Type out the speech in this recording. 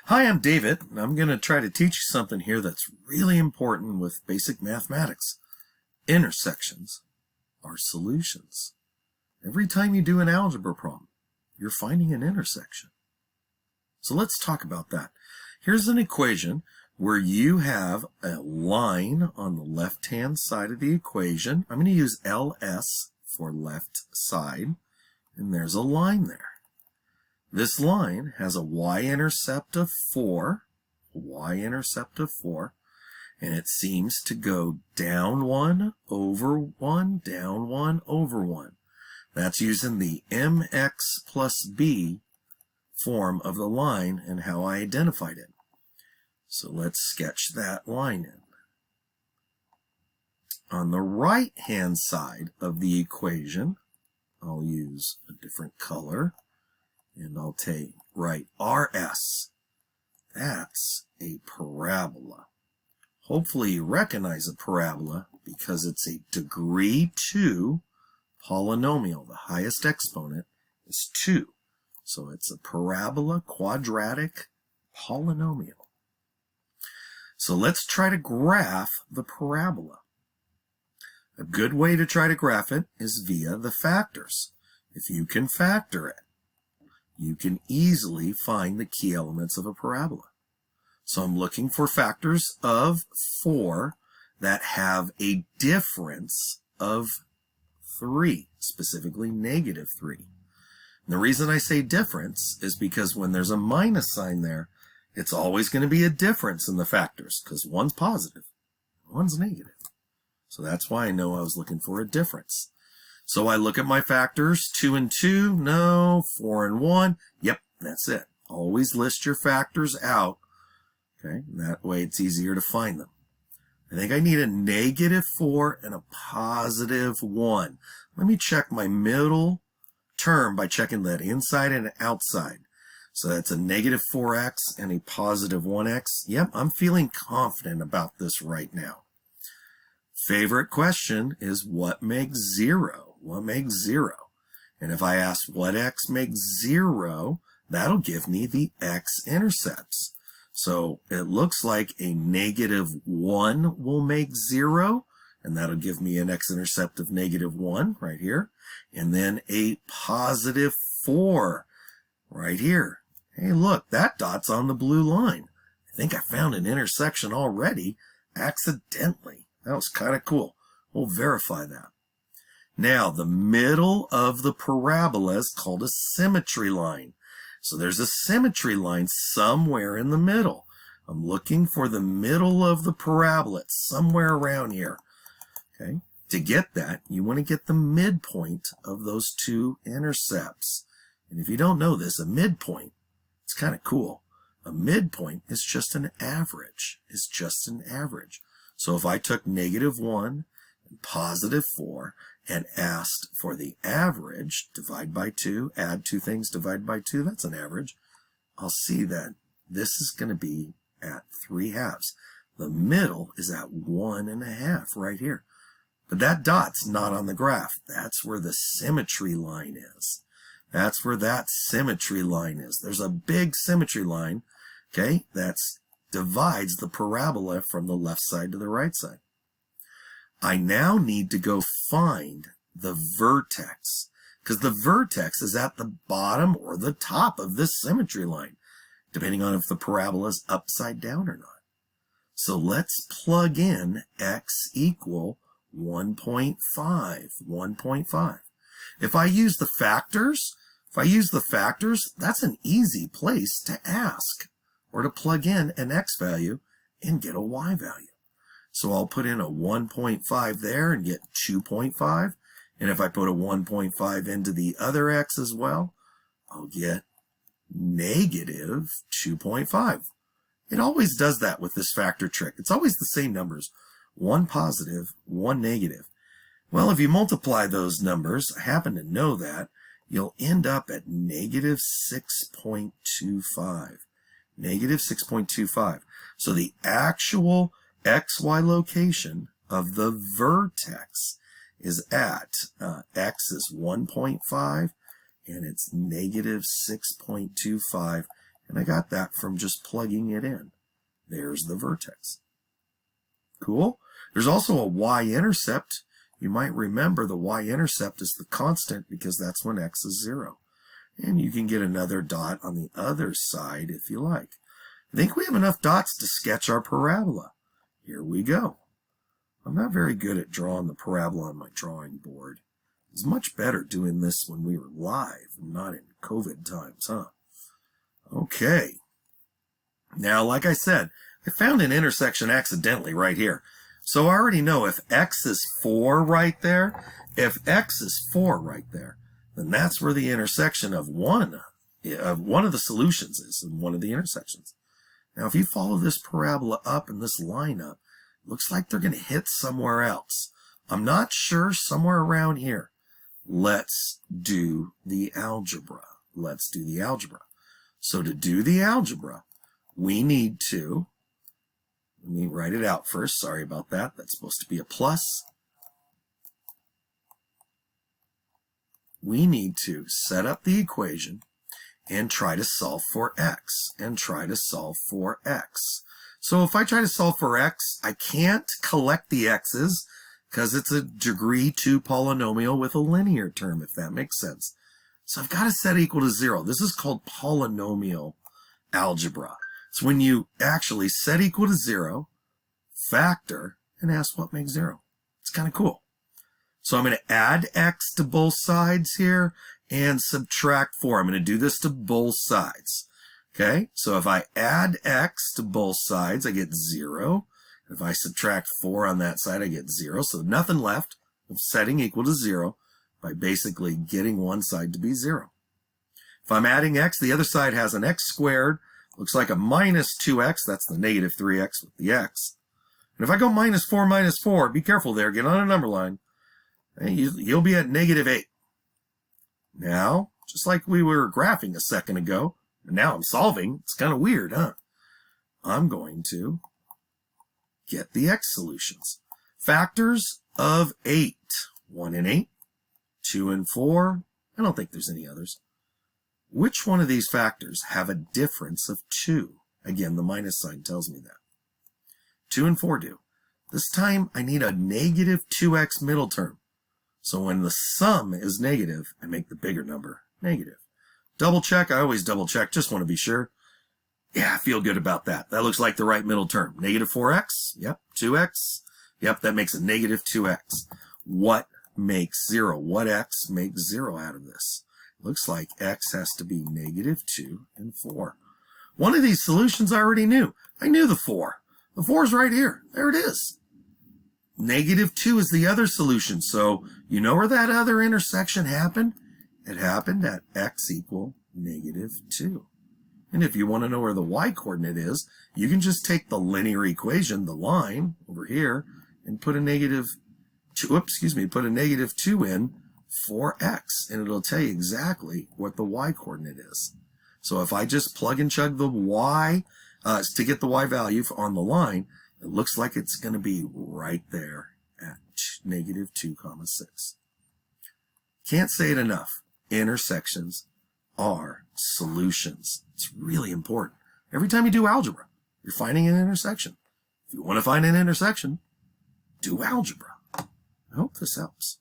Hi, I'm David, and I'm going to try to teach you something here that's really important with basic mathematics. Intersections are solutions. Every time you do an algebra problem, you're finding an intersection. So let's talk about that. Here's an equation where you have a line on the left-hand side of the equation. I'm going to use LS for left side, and there's a line there. This line has a y-intercept of 4, and it seems to go down 1 over 1, down 1 over 1. That's using the mx plus b form of the line and how I identified it. So let's sketch that line in. On the right-hand side of the equation, I'll use a different color. And I'll write RS. That's a parabola. Hopefully you recognize a parabola because it's a degree 2 polynomial. The highest exponent is 2. So it's a parabola, quadratic polynomial. So let's try to graph the parabola. A good way to try to graph it is via the factors. If you can factor it, you can easily find the key elements of a parabola. So I'm looking for factors of 4 that have a difference of 3, specifically negative 3. And the reason I say difference is because when there's a minus sign there, it's always going to be a difference in the factors because one's positive, one's negative. So that's why I know I was looking for a difference. So I look at my factors, 2 and 2, no, 4 and 1, yep, that's it. Always list your factors out, okay, and that way it's easier to find them. I think I need a negative 4 and a positive 1. Let me check my middle term by checking that inside and outside. So that's a negative 4x and a positive 1x. Yep, I'm feeling confident about this right now. Favorite question is what makes 0? What makes 0? And if I ask what x makes 0, that'll give me the x-intercepts. So it looks like a negative 1 will make 0, and that'll give me an x-intercept of negative 1 right here. And then a positive 4 right here. Hey, look, that dot's on the blue line. I think I found an intersection already accidentally. That was kind of cool. We'll verify that. Now, the middle of the parabola is called a symmetry line. So there's a symmetry line somewhere in the middle. I'm looking for the middle of the parabola. It's somewhere around here. Okay? To get that, you want to get the midpoint of those two intercepts. And if you don't know this, a midpoint, it's kind of cool. A midpoint is just an average. It's just an average. So if I took negative 1 and positive 4, and asked for the average, divide by 2, add two things, divide by 2, that's an average, I'll see that this is going to be at 3/2. The middle is at 1.5 right here. But that dot's not on the graph. That's where the symmetry line is. That's where that symmetry line is. There's a big symmetry line, okay, that divides the parabola from the left side to the right side. I now need to go find the vertex, because the vertex is at the bottom or the top of this symmetry line, depending on if the parabola is upside down or not. So let's plug in x equal 1.5. If I use the factors, that's an easy place to ask or to plug in an x value and get a y value. So I'll put in a 1.5 there and get 2.5. And if I put a 1.5 into the other x as well, I'll get negative 2.5. It always does that with this factor trick. It's always the same numbers. 1 positive, 1 negative. Well, if you multiply those numbers, I happen to know that, you'll end up at negative 6.25. Negative 6.25. So the actual XY location of the vertex is at x is 1.5 and it's negative 6.25, And I got that from just plugging it in. There's the vertex. Cool. There's also a y-intercept. You might remember the y-intercept is the constant because that's when x is 0. And you can get another dot on the other side if you like. I think we have enough dots to sketch our parabola. Here we go. I'm not very good at drawing the parabola on my drawing board. It's much better doing this when we were live and not in COVID times, huh? Okay. Now, like I said, I found an intersection accidentally right here. So I already know if x is 4 right there, if x is 4 right there, then that's where the intersection of one of the solutions is in one of the intersections. Now, if you follow this parabola up and this line up, it looks like they're going to hit somewhere else. I'm not sure, somewhere around here. Let's do the algebra. Let's do the algebra. So to do the algebra, we need to, let me write it out first. Sorry about that. That's supposed to be a plus. We need to set up the equation and try to solve for x, and try to solve for x. So if I try to solve for x, I can't collect the x's because it's a degree 2 polynomial with a linear term, if that makes sense. So I've got to set equal to 0. This is called polynomial algebra. It's when you actually set equal to 0, factor, and ask what makes 0. It's kind of cool. So I'm going to add x to both sides here and subtract 4. I'm going to do this to both sides. Okay, so if I add x to both sides, I get 0. If I subtract 4 on that side, I get 0. So nothing left. I'm setting equal to 0 by basically getting one side to be 0. If I'm adding x, the other side has an x squared. Looks like a minus 2x. That's the negative 3x with the x. And if I go minus 4, be careful there. Get on a number line. And you'll be at negative 8. Now, just like we were graphing a second ago, and now I'm solving. It's kind of weird, huh? I'm going to get the x solutions. Factors of 8. 1 and 8. 2 and 4. I don't think there's any others. Which one of these factors have a difference of 2? Again, the minus sign tells me that. 2 and 4 do. This time, I need a negative 2x middle term. So when the sum is negative, I make the bigger number negative. Double check. I always double check. Just want to be sure. Yeah, I feel good about that. That looks like the right middle term. Negative 4x. Yep. 2x. Yep, that makes a negative 2x. What makes 0? What x makes 0 out of this? Looks like x has to be negative 2 and 4. One of these solutions I already knew. I knew the 4. The 4 is right here. There it is. Negative 2 is the other solution. So you know where that other intersection happened? It happened at x equal negative 2. And if you want to know where the y-coordinate is, you can just take the linear equation, the line over here, and put a negative 2 in for x, and it'll tell you exactly what the y-coordinate is. So if I just plug and chug the y to get the y value on the line, it looks like it's going to be right there at negative 2, 6. Can't say it enough. Intersections are solutions. It's really important. Every time you do algebra, you're finding an intersection. If you want to find an intersection, do algebra. I hope this helps.